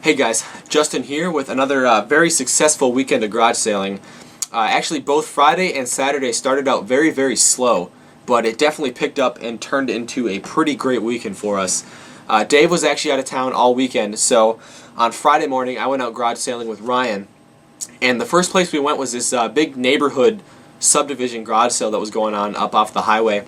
Hey guys, Justin here with another very successful weekend of garage sailing. Actually, both Friday and Saturday started out very slow, but it definitely picked up and turned into a pretty great weekend for us. Dave was actually out of town all weekend, so on Friday morning I went out garage sailing with Ryan, and the first place we went was this big neighborhood subdivision garage sale that was going on up off the highway.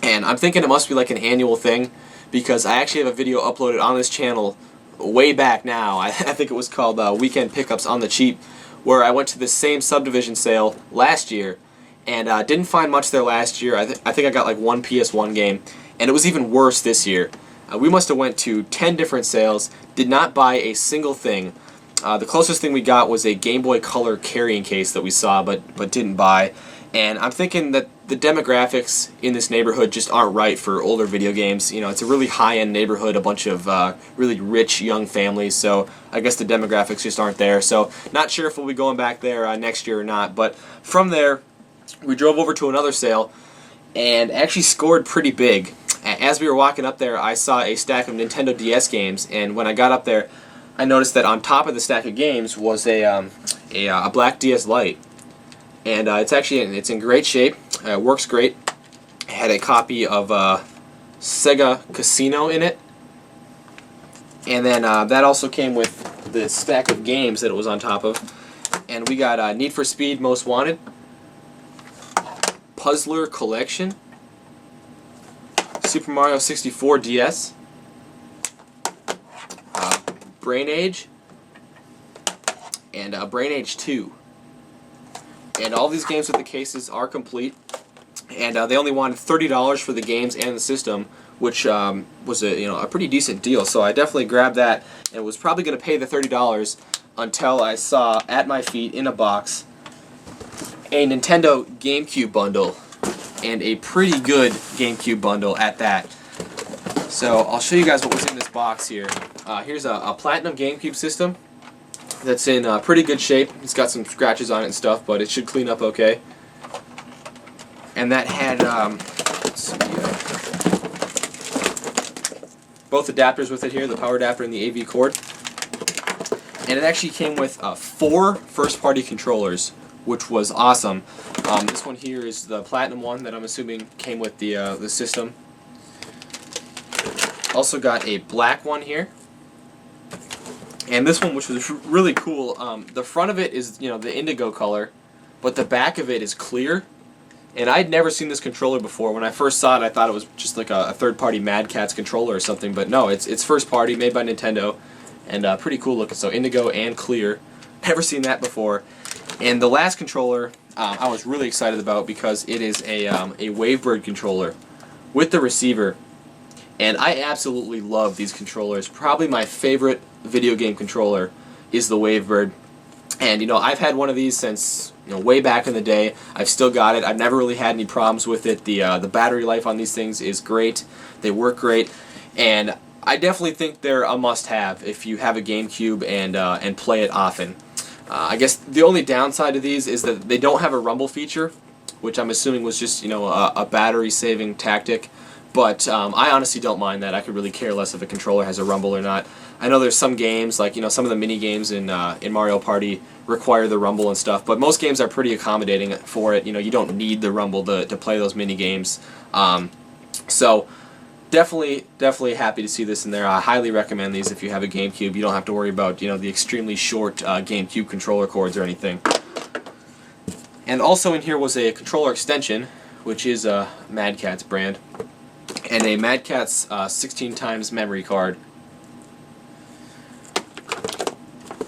And I'm thinking it must be like an annual thing, because I actually have a video uploaded on this channel way back now. I think it was called Weekend Pickups on the Cheap, where I went to this same subdivision sale last year and didn't find much there last year. I think I got like one PS1 game, and it was even worse this year. We must have went to 10 different sales, did not buy a single thing. The closest thing we got was a Game Boy Color carrying case that we saw but didn't buy. And I'm thinking that the demographics in this neighborhood just aren't right for older video games. You know, it's a really high-end neighborhood, a bunch of really rich young families, so I guess the demographics just aren't there. So not sure if we'll be going back there next year or not. But from there, we drove over to another sale and actually scored pretty big. As we were walking up there, I saw a stack of Nintendo DS games, and when I got up there, I noticed that on top of the stack of games was a black DS Lite. And it's in great shape. Works great. It had a copy of Sega Casino in it, and then that also came with the stack of games that it was on top of. And we got Need for Speed Most Wanted, Puzzler Collection, Super Mario 64 DS, Brain Age, and Brain Age 2. And all these games with the cases are complete, and they only wanted $30 for the games and the system, which was a pretty decent deal. So I definitely grabbed that, and was probably going to pay the $30 until I saw at my feet in a box a Nintendo GameCube bundle, and a pretty good GameCube bundle at that. So I'll show you guys what was in this box here. Here's a Platinum GameCube system that's in pretty good shape. It's got some scratches on it and stuff, but it should clean up okay. And that had let's see, both adapters with it here, the power adapter and the AV cord. And it actually came with 4 first-party controllers, which was awesome. This one here is the Platinum one that I'm assuming came with the system. Also got a black one here. And this one, which was really cool, the front of it is, the indigo color, but the back of it is clear. And I'd never seen this controller before. When I first saw it, I thought it was just like a third-party Mad Catz controller or something, but no, it's first-party, made by Nintendo, and pretty cool looking. So indigo and clear, never seen that before. And the last controller I was really excited about, because it is a Wavebird controller with the receiver. And I absolutely love these controllers. Probably my favorite video game controller is the Wavebird. And I've had one of these since way back in the day. I've still got it. I've never really had any problems with it. The battery life on these things is great. They work great, and I definitely think they're a must-have if you have a GameCube and play it often. I guess the only downside to these is that they don't have a rumble feature, which I'm assuming was just a battery-saving tactic. But I honestly don't mind that. I could really care less if a controller has a rumble or not. I know there's some games, like some of the mini games in Mario Party require the rumble and stuff, but most games are pretty accommodating for it. You don't need the rumble to play those mini games. So definitely happy to see this in there. I highly recommend these if you have a GameCube. You don't have to worry about the extremely short GameCube controller cords or anything. And also in here was a controller extension, which is a Mad Catz brand, and a Mad Catz 16 times memory card.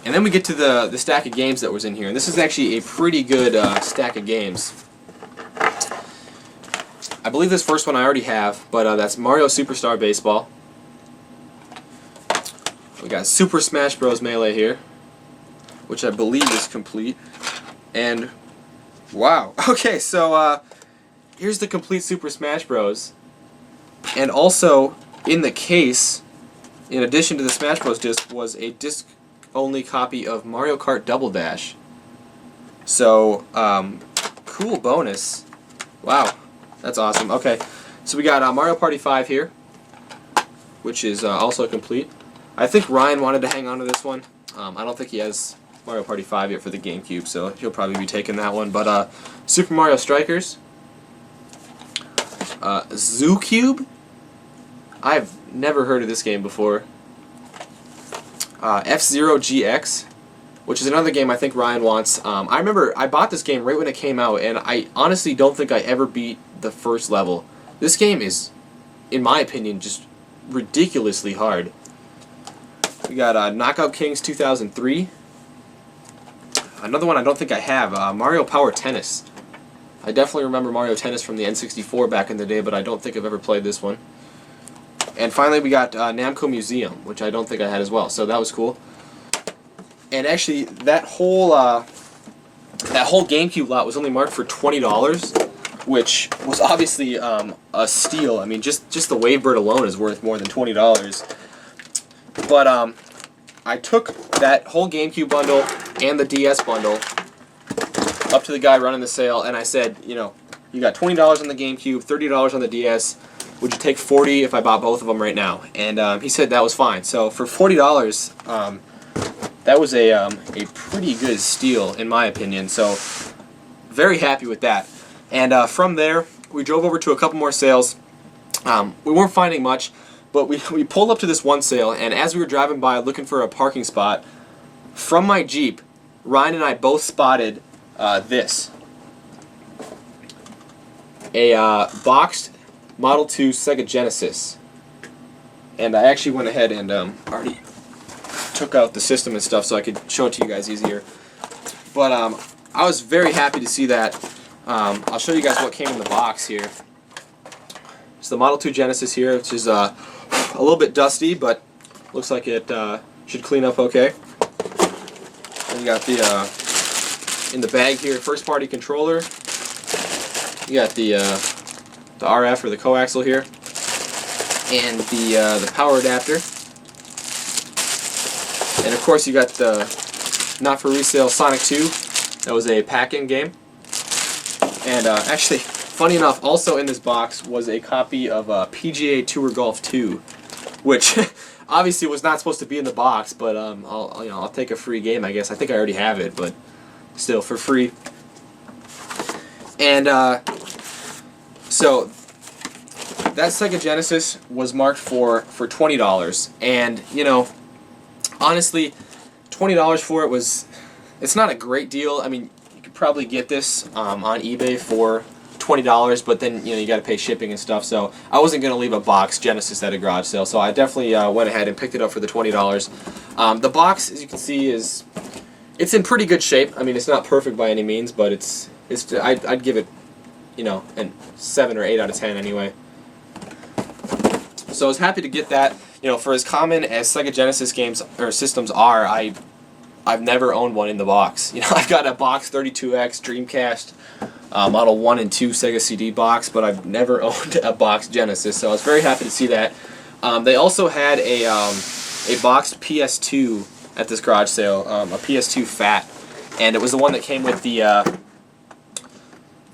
And then we get to the stack of games that was in here, and this is actually a pretty good stack of games. I believe this first one I already have, but that's Mario Superstar Baseball. We got Super Smash Bros. Melee here, which I believe is complete. And wow, okay, so here's the complete Super Smash Bros. And also in the case, in addition to the Smash Bros. Disc, was a disc-only copy of Mario Kart Double Dash. So cool bonus. Wow, that's awesome. Okay, so we got Mario Party 5 here, which is also complete. I think Ryan wanted to hang on to this one. I don't think he has Mario Party 5 yet for the GameCube, so he'll probably be taking that one. But Super Mario Strikers, Zoo Cube. I've never heard of this game before. F-Zero GX, which is another game I think Ryan wants. I remember I bought this game right when it came out, and I honestly don't think I ever beat the first level. This game is, in my opinion, just ridiculously hard. We got Knockout Kings 2003. Another one I don't think I have, Mario Power Tennis. I definitely remember Mario Tennis from the N64 back in the day, but I don't think I've ever played this one. And finally we got Namco Museum, which I don't think I had as well, so that was cool. And actually, that whole GameCube lot was only marked for $20, which was obviously a steal. I mean, just the Wavebird alone is worth more than $20. But I took that whole GameCube bundle and the DS bundle up to the guy running the sale, and I said, you know, you got $20 on the GameCube, $30 on the DS. Would you take $40 if I bought both of them right now? And he said that was fine. So for $40, that was a pretty good steal in my opinion. So very happy with that. And from there, we drove over to a couple more sales. We weren't finding much, but we pulled up to this one sale, and as we were driving by looking for a parking spot, from my Jeep, Ryan and I both spotted this. A boxed Model 2 Sega Genesis. And I actually went ahead and already took out the system and stuff so I could show it to you guys easier. But I was very happy to see that. I'll show you guys what came in the box here. It's the Model 2 Genesis here, which is a little bit dusty, but looks like it should clean up okay. And you got the in the bag here, first party controller. You got the RF or the coaxial here, and the power adapter. And of course you got the not for resale Sonic 2. That was a pack-in game. And actually, funny enough, also in this box was a copy of PGA Tour Golf 2, which obviously was not supposed to be in the box, but I'll take a free game, I guess. I think I already have it, but still for free. And so that Sega Genesis was marked for $20, and you know, honestly, $20 for it it's not a great deal. I mean, you could probably get this on eBay for $20, but then you got to pay shipping and stuff. So I wasn't going to leave a box Genesis at a garage sale, so I definitely went ahead and picked it up for the $20. The box, as you can see, it's in pretty good shape. I mean, it's not perfect by any means, but I'd give it, a 7 or 8 out of 10 anyway. So I was happy to get that. For as common as Sega Genesis games or systems are, I've never owned one in the box. I've got a box 32X Dreamcast Model 1 and 2 Sega CD box, but I've never owned a box Genesis, so I was very happy to see that. They also had a boxed PS2 at this garage sale, a PS2 Fat, and it was the one that came with the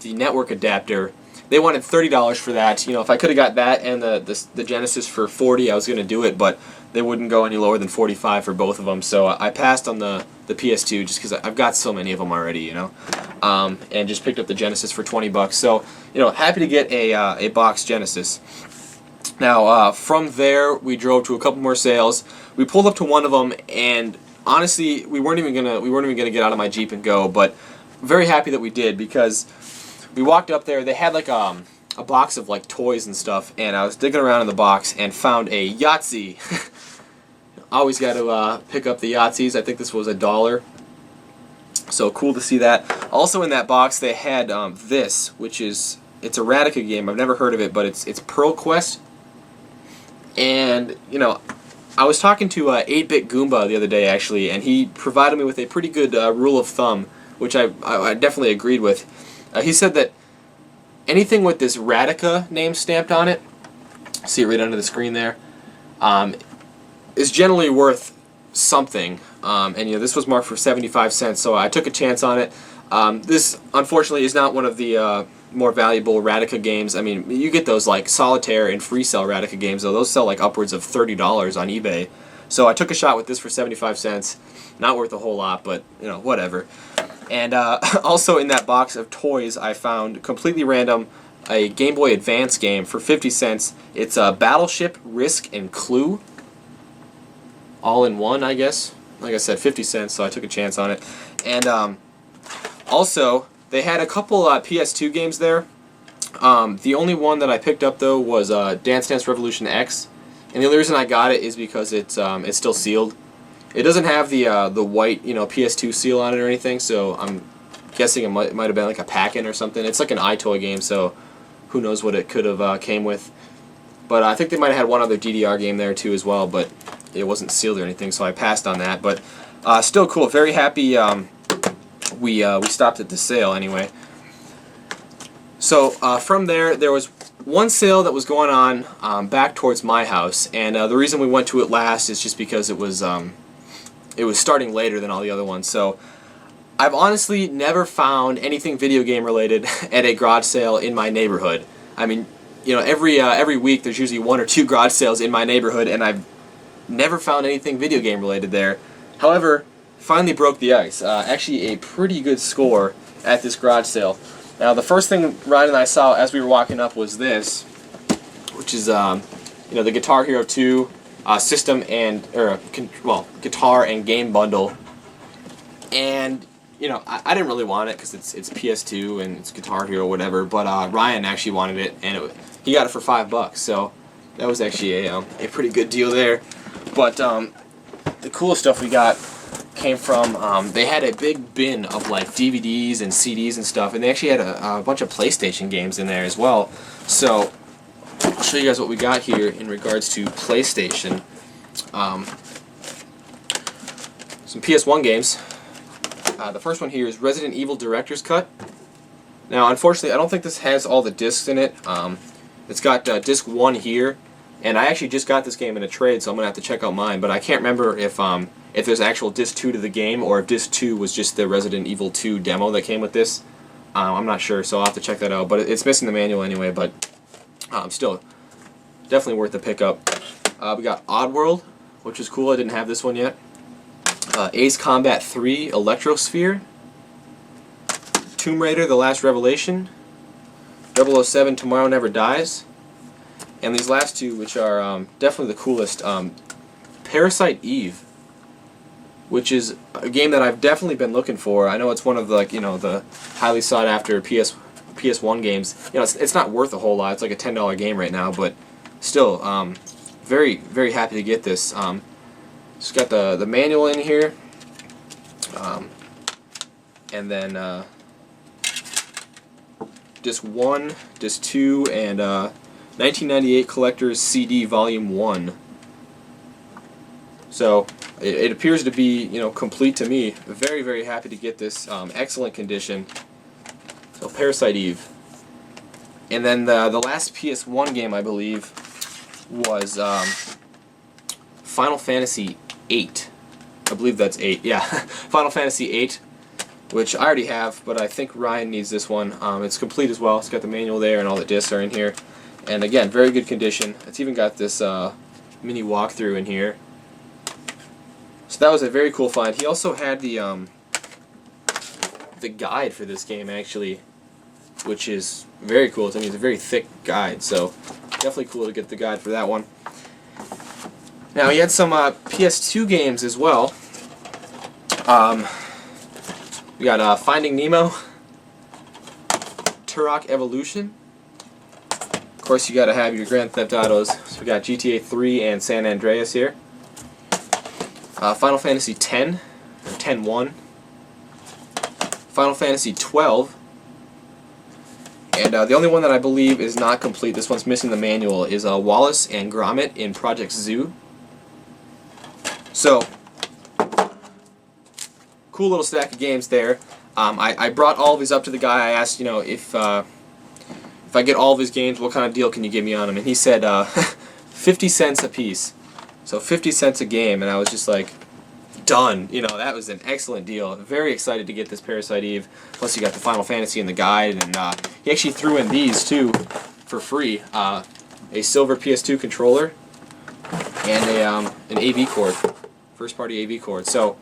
network adapter. They wanted $30 for that. If I could have got that and the Genesis for $40, I was going to do it, but they wouldn't go any lower than $45 for both of them. So I passed on the PS2 just because I've got so many of them already, and just picked up the Genesis for $20. So happy to get a box Genesis. Now from there we drove to a couple more sales. We pulled up to one of them, and honestly we weren't even gonna get out of my Jeep and go, but very happy that we did, because we walked up there. They had like a box of like toys and stuff, and I was digging around in the box and found a Yahtzee. Always got to pick up the Yahtzees. I think this was $1. So cool to see that. Also in that box they had this, which it's a Radica game. I've never heard of it, but it's Pearl Quest. And I was talking to 8-Bit Goomba the other day actually, and he provided me with a pretty good rule of thumb, which I definitely agreed with. He said that anything with this Radica name stamped on it, see it right under the screen there, is generally worth something. And this was marked for 75 cents, so I took a chance on it. This unfortunately is not one of the more valuable Radica games. I mean, you get those like Solitaire and Free Cell Radica games, though those sell like upwards of $30 on eBay. So I took a shot with this for 75 cents. Not worth a whole lot, but you know, whatever. And also in that box of toys, I found, completely random, a Game Boy Advance game for 50 cents. It's Battleship, Risk, and Clue. All in one, I guess. Like I said, 50 cents, so I took a chance on it. And also, they had a couple PS2 games there. The only one that I picked up, though, was Dance Dance Revolution X. And the only reason I got it is because it's still sealed. It doesn't have the white, you know, PS2 seal on it or anything, so I'm guessing it might have been like a pack-in or something. It's like an iToy game, so who knows what it could have came with. But I think they might have had one other DDR game there too as well, but it wasn't sealed or anything, so I passed on that. But still cool. Very happy we stopped at the sale anyway. So from there was one sale that was going on back towards my house, and the reason we went to it last is just because it was starting later than all the other ones. So I've honestly never found anything video game related at a garage sale in my neighborhood. I mean, you know, every week there's usually 1 or 2 garage sales in my neighborhood, and I've never found anything video game related there. However, finally broke the ice. Actually a pretty good score at this garage sale. Now the first thing Ryan and I saw as we were walking up was this, which is you know, the Guitar Hero 2 system and guitar and game bundle. And you know, I didn't really want it because it's PS2 and it's Guitar Hero, whatever. But Ryan actually wanted it, and he got it for $5. So that was actually a pretty good deal there. But the coolest stuff we got came from, they had a big bin of like DVDs and CDs and stuff, and they actually had a bunch of PlayStation games in there as well. So I'll show you guys what we got here in regards to PlayStation. Some PS1 games. The first one here is Resident Evil Director's Cut. Now, unfortunately, I don't think this has all the discs in it. It's got disc 1 here, and I actually just got this game in a trade, so I'm going to have to check out mine, but I can't remember if there's actual disc 2 to the game, or if disc 2 was just the Resident Evil 2 demo that came with this. I'm not sure, so I'll have to check that out, but it's missing the manual anyway, but still, definitely worth the pickup. We got Oddworld, which is cool. I didn't have this one yet. Ace Combat 3 Electrosphere, Tomb Raider The Last Revelation, 007 Tomorrow Never Dies, and these last two, which are definitely the coolest, Parasite Eve, which is a game that I've definitely been looking for. I know it's one of the, like, you know, the highly sought after PS1 games. You know, it's not worth a whole lot. It's like a $10 game right now, but still, very, very happy to get this. It's got the manual in here, and then disc 1, disc 2, and 1998 Collector's CD Volume 1. So it appears to be, you know, complete to me. Very, very happy to get this. Excellent condition. So Parasite Eve. And then the last PS1 game, I believe, was Final Fantasy 8. I believe that's 8. Yeah, Final Fantasy 8, which I already have, but I think Ryan needs this one. It's complete as well. It's got the manual there, and all the discs are in here. And again, very good condition. It's even got this mini walkthrough in here. So that was a very cool find. He also had the guide for this game, actually, which is very cool. I mean, it's a very thick guide, so definitely cool to get the guide for that one. Now, he had some PS2 games as well. We got Finding Nemo, Turok Evolution. Of course, you got to have your Grand Theft Autos. So we got GTA 3 and San Andreas here. Final Fantasy X, or X-1. Final Fantasy 12. And the only one that I believe is not complete, this one's missing the manual, is Wallace and Gromit in Project Zoo. So, cool little stack of games there. I brought all of these up to the guy. I asked, you know, if I get all of his games, what kind of deal can you give me on them? And he said 50 cents a piece. So 50 cents a game, and I was just like, done. You know, that was an excellent deal. Very excited to get this Parasite Eve. Plus, you got the Final Fantasy in the guide, and he actually threw in these too for free. A silver PS2 controller and an AV cord, first party AV cord. So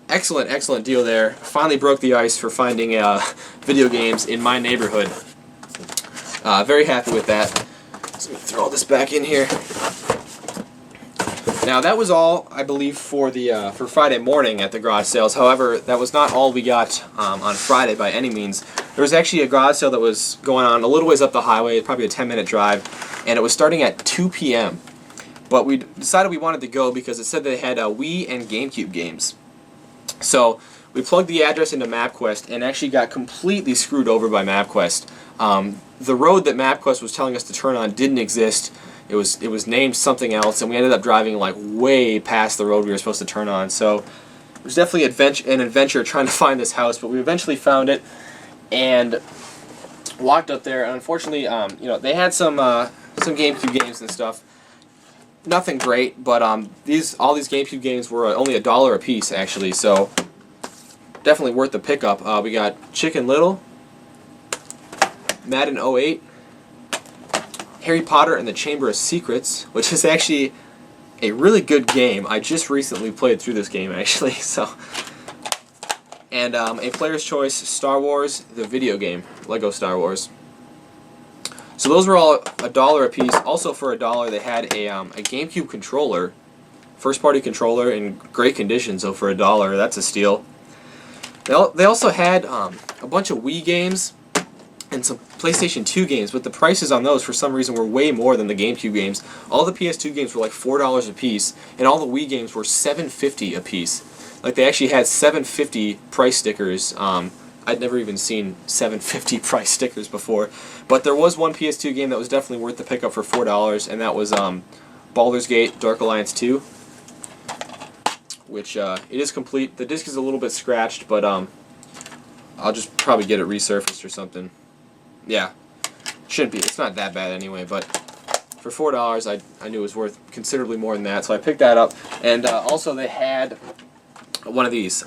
excellent deal there. Finally broke the ice for finding video games in my neighborhood. Very happy with that. So let me throw all this back in here. Now that was all, I believe, for the for Friday morning at the garage sales. However, that was not all we got on Friday by any means. There was actually a garage sale that was going on a little ways up the highway, probably a 10-minute drive, and it was starting at 2 p.m. But we decided we wanted to go because it said they had Wii and GameCube games. So we plugged the address into MapQuest and actually got completely screwed over by MapQuest. The road that MapQuest was telling us to turn on didn't exist. It was named something else, and we ended up driving like way past the road we were supposed to turn on. So it was definitely an adventure trying to find this house, but we eventually found it and walked up there. And unfortunately, you know, they had some GameCube games and stuff. Nothing great, but all these GameCube games were only $1 a piece actually, so definitely worth the pickup. We got Chicken Little, Madden 08, Harry Potter and the Chamber of Secrets, which is actually a really good game. I just recently played through this game actually, so. And a Player's Choice Star Wars, the video game, Lego Star Wars. So those were all $1 a piece. Also for $1 they had a GameCube controller, first party controller in great condition, so for $1 that's a steal. They also had a bunch of Wii games and some PlayStation 2 games, but the prices on those for some reason were way more than the GameCube games. All the PS2 games were like $4 a piece, and all the Wii games were $7.50 a piece. Like they actually had $7.50 price stickers. I'd never even seen $7.50 price stickers before, but there was one PS2 game that was definitely worth the pickup for $4, and that was Baldur's Gate Dark Alliance 2, which it is complete. The disc is a little bit scratched, but I'll just probably get it resurfaced or something. Yeah, shouldn't be. It's not that bad anyway, but for $4, I knew it was worth considerably more than that, so I picked that up. And also they had one of these,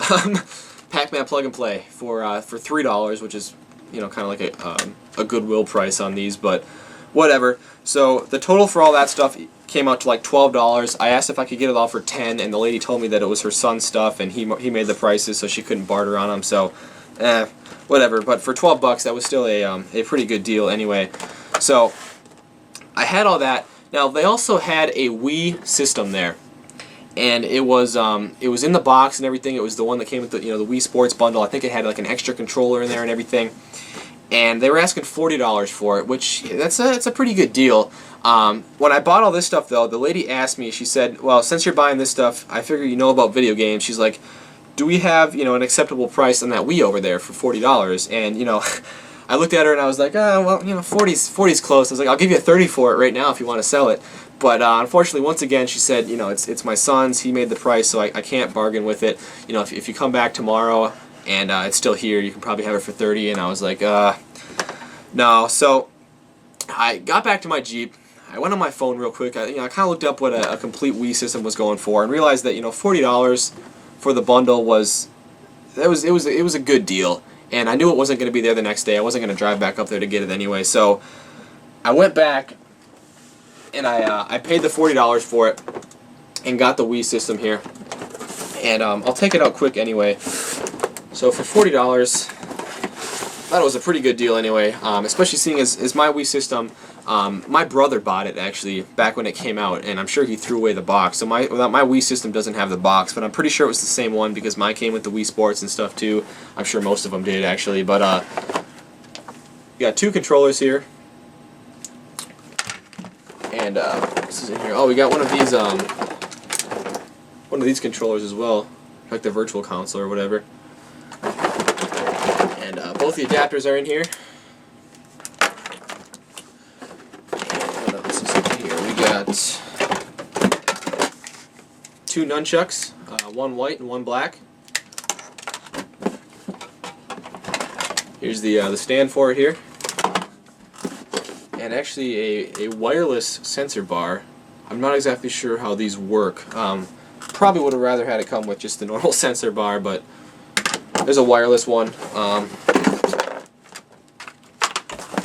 Pac-Man Plug and Play for $3, which is, you know, kind of like a Goodwill price on these, but whatever. So the total for all that stuff came out to like $12. I asked if I could get it all for $10, and the lady told me that it was her son's stuff, and he made the prices, so she couldn't barter on them. So, whatever. But for $12, that was still a pretty good deal anyway. So I had all that. Now they also had a Wii system there, and it was in the box and everything. It was the one that came with the, you know, the Wii Sports bundle. I think it had like an extra controller in there and everything. And they were asking $40 for it, which it's a pretty good deal. When I bought all this stuff though, the lady asked me. She said, "Well, since you're buying this stuff, I figure you know about video games." She's like, "Do we have, you know, an acceptable price on that Wii over there for $40?" And, you know, I looked at her and I was like, "Oh, well, you know, 40's close." I was like, "I'll give you a 30 for it right now if you want to sell it." But unfortunately, once again, she said, "You know, it's my son's. He made the price, so I can't bargain with it. You know, if you come back tomorrow and it's still here, you can probably have it for 30." And I was like, no. So I got back to my Jeep. I went on my phone real quick. I kind of looked up what a complete Wii system was going for, and realized that, you know, $40 for the bundle was a good deal. And I knew it wasn't going to be there the next day. I wasn't going to drive back up there to get it anyway. So I went back and I paid the $40 for it and got the Wii system here. And I'll take it out quick anyway. So for $40, I thought it was a pretty good deal anyway, especially seeing as my Wii system, my brother bought it actually back when it came out, and I'm sure he threw away the box. So my Wii system doesn't have the box, but I'm pretty sure it was the same one because mine came with the Wii Sports and stuff too. I'm sure most of them did actually, but we got two controllers here, and this is in here. Oh, we got one of these controllers as well, like the Virtual Console or whatever. And both the adapters are in here. And what else is in here? We got two nunchucks, one white and one black. Here's the stand for it here, and actually a wireless sensor bar. I'm not exactly sure how these work. Probably would have rather had it come with just the normal sensor bar, but there's a wireless one.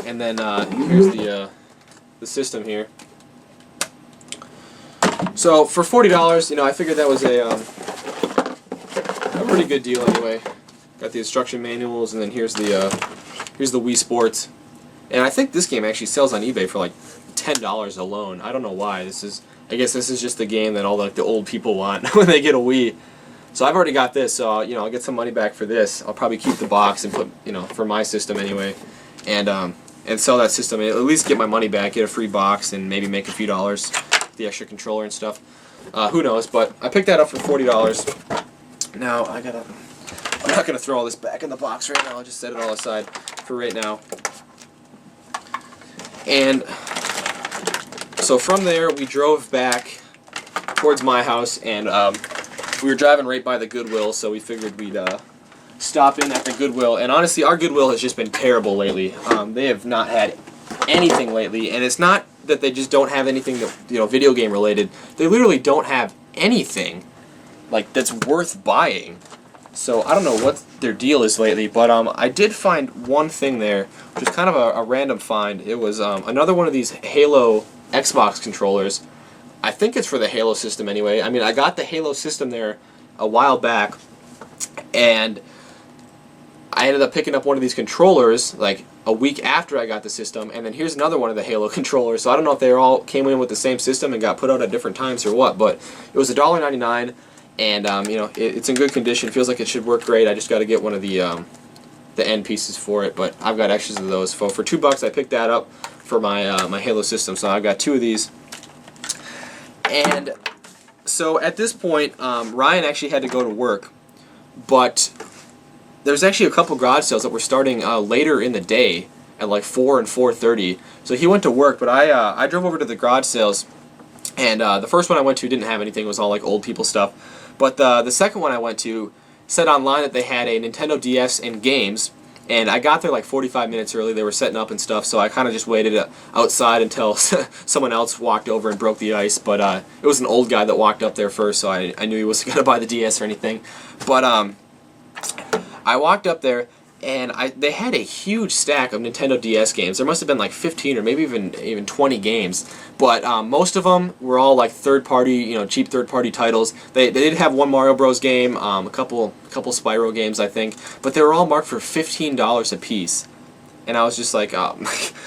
And then here's the system here. So for $40, you know, I figured that was a pretty good deal anyway. Got the instruction manuals, and then here's the Wii Sports. And I think this game actually sells on eBay for like $10 alone. I don't know why. I guess this is just the game that all like the old people want when they get a Wii. So I've already got this, so you know, I'll get some money back for this. I'll probably keep the box and put, you know, for my system anyway, and sell that system and at least get my money back, get a free box, and maybe make a few dollars, the extra controller and stuff. Who knows? But I picked that up for $40. Now I'm not gonna throw all this back in the box right now. I'll just set it all aside for right now. And so from there we drove back towards my house, and we were driving right by the Goodwill, so we figured we'd stop in at the Goodwill. And honestly, our Goodwill has just been terrible lately. They have not had anything lately, and it's not that they just don't have anything that, you know, video game related. They literally don't have anything like that's worth buying. So I don't know what their deal is lately, but I did find one thing there, which is kind of a random find. It was another one of these Halo Xbox controllers. I think it's for the Halo system anyway. I mean, I got the Halo system there a while back, and I ended up picking up one of these controllers like a week after I got the system, and then here's another one of the Halo controllers. So I don't know if they all came in with the same system and got put out at different times or what, but it was $1.99, and you know, it's in good condition. Feels like it should work great. I just got to get one of the end pieces for it, but I've got extras of those. So for $2, I picked that up for my my Halo system. So I've got two of these. And so at this point, Ryan actually had to go to work, but there's actually a couple garage sales that were starting later in the day at like 4 and 4:30. So he went to work, but I drove over to the garage sales, and the first one I went to didn't have anything. It was all like old people stuff. But the second one I went to said online that they had a Nintendo DS and games. And I got there like 45 minutes early. They were setting up and stuff, so I kind of just waited outside until someone else walked over and broke the ice. But it was an old guy that walked up there first, so I knew he wasn't going to buy the DS or anything. But I walked up there, and they had a huge stack of Nintendo DS games. There must have been like 15 or maybe even 20 games. But most of them were all like third-party, you know, cheap third-party titles. They did have one Mario Bros. Game, a couple Spyro games, I think, but they were all marked for $15 a piece. And I was just like, oh,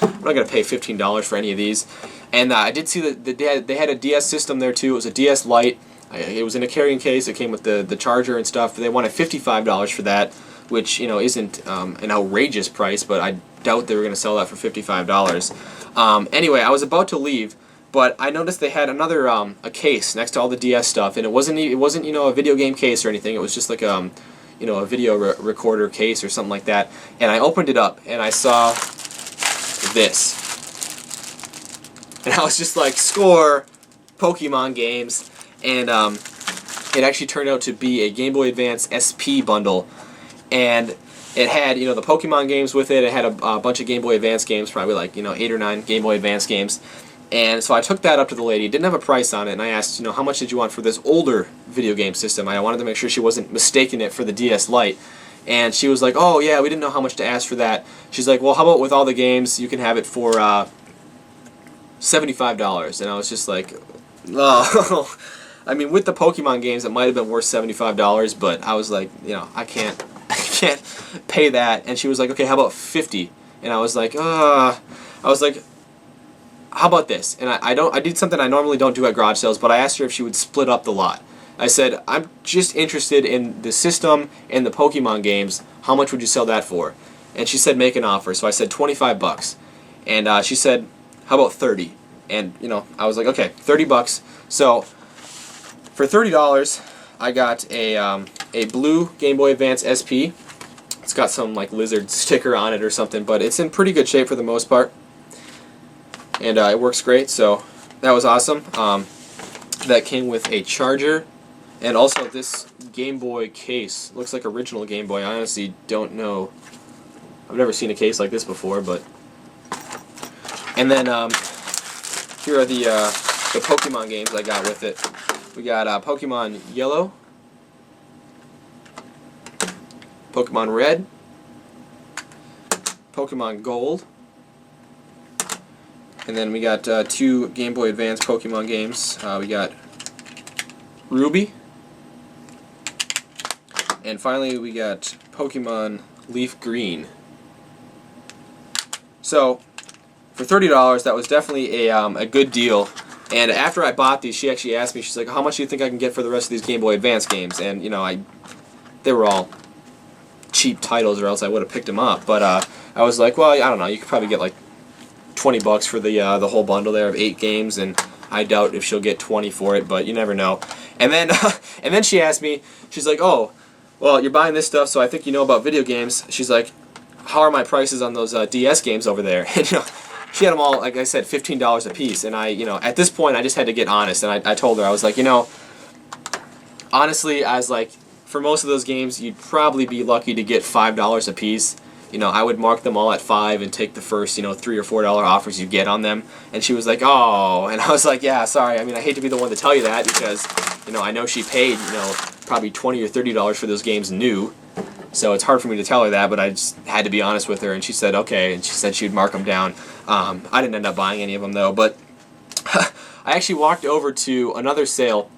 I'm not gonna pay $15 for any of these. And I did see that they had a DS system there too. It was a DS Lite. It was in a carrying case. It came with the charger and stuff. They wanted $55 for that, which, you know, isn't an outrageous price, but I doubt they were going to sell that for $55. Anyway, I was about to leave, but I noticed they had another a case next to all the DS stuff, and it wasn't you know, a video game case or anything. It was just like you know, a video recorder case or something like that. And I opened it up, and I saw this, and I was just like, score, Pokemon games. And it actually turned out to be a Game Boy Advance SP bundle, and it had, you know, the Pokemon games with it. It had a bunch of Game Boy Advance games, probably like, you know, 8 or 9 Game Boy Advance games. And so I took that up to the lady. Didn't have a price on it, and I asked, you know, how much did you want for this older video game system? I wanted to make sure she wasn't mistaking it for the DS Lite. And she was like, oh yeah, we didn't know how much to ask for that. She's like, well, how about with all the games, you can have it for $75. And I was just like, oh. I mean, with the Pokemon games, it might have been worth $75, but I was like, you know, I can't pay that. And she was like, okay, how about $50? And I was like, how about this? And I did something I normally don't do at garage sales, but I asked her if she would split up the lot. I said, I'm just interested in the system and the Pokemon games. How much would you sell that for? And she said, make an offer. So I said $25. And she said, how about 30? And, you know, I was like, okay, $30. So for $30, I got a blue Game Boy Advance SP. It's got some like lizard sticker on it or something, but it's in pretty good shape for the most part, and it works great. So that was awesome. That came with a charger, and also this Game Boy case. Looks like original Game Boy. I honestly don't know. I've never seen a case like this before, but. And then here are the Pokemon games I got with it. We got Pokemon Yellow, Pokemon Red, Pokemon Gold, and then we got 2 Game Boy Advance Pokemon games. We got Ruby. And finally we got Pokemon Leaf Green. So for $30, that was definitely a good deal. And after I bought these, she actually asked me, she's like, how much do you think I can get for the rest of these Game Boy Advance games? And, you know, they were all cheap titles, or else I would have picked them up. But I was like, well, I don't know, you could probably get like $20 for the whole bundle there of 8 games, and I doubt if she'll get 20 for it, but you never know. And then and then she asked me, she's like, oh, well, you're buying this stuff, so I think you know about video games. She's like, how are my prices on those DS games over there? And, you know, she had them all, like I said, $15 a piece. And you know, at this point, I just had to get honest. And I told her, I was like, you know, honestly, I was like, for most of those games, you'd probably be lucky to get $5 a piece. You know, I would mark them all at $5 and take the first, you know, $3 or $4 offers you get on them. And she was like, oh, and I was like, yeah, sorry. I mean, I hate to be the one to tell you that because, you know, I know she paid, you know, probably $20 or $30 for those games new. So it's hard for me to tell her that, but I just had to be honest with her, and she said okay, and she said she'd mark them down. I didn't end up buying any of them though, but I actually walked over to another sale,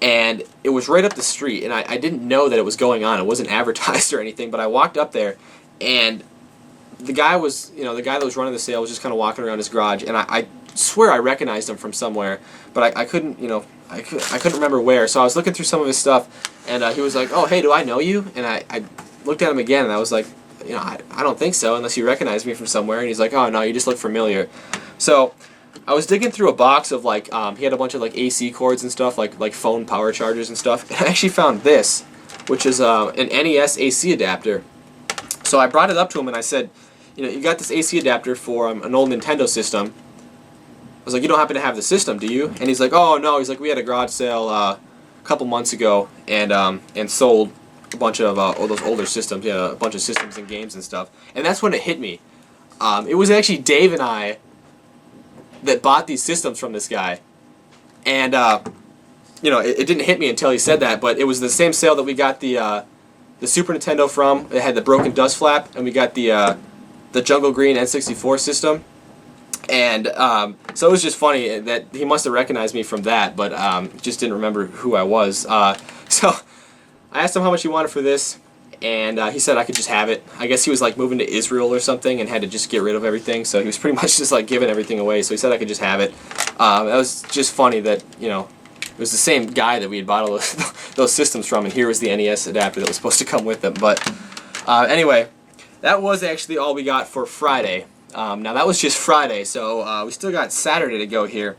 and it was right up the street, and I didn't know that it was going on. It wasn't advertised or anything, but I walked up there, and the guy was, you know, the guy that was running the sale was just kind of walking around his garage, and I swear I recognized him from somewhere, but I couldn't, you know, I couldn't remember where. So I was looking through some of his stuff, and he was like, oh, hey, do I know you? And I looked at him again, and I was like, you know, I don't think so, unless you recognize me from somewhere. And he's like, oh, no, you just look familiar. So I was digging through a box of, like, he had a bunch of, like, AC cords and stuff, like phone power chargers and stuff, and I actually found this, which is an NES AC adapter. So I brought it up to him, and I said, you know, you got this AC adapter for an old Nintendo system. I was like, you don't happen to have the system, do you? And he's like, oh, no. He's like, we had a garage sale a couple months ago and sold a bunch of all those older systems, yeah, a bunch of systems and games and stuff. And that's when it hit me. It was actually Dave and I that bought these systems from this guy. And, you know, it didn't hit me until he said that, but it was the same sale that we got the Super Nintendo from. It had the broken dust flap, and we got the Jungle Green N64 system. And so it was just funny that he must have recognized me from that, but just didn't remember who I was. So I asked him how much he wanted for this, and he said I could just have it. I guess he was like moving to Israel or something and had to just get rid of everything, so he was pretty much just like giving everything away, so he said I could just have it. That was just funny that, you know, it was the same guy that we had bought all those systems from, and here was the NES adapter that was supposed to come with them. But anyway, that was actually all we got for Friday. Now that was just Friday, so we still got Saturday to go here.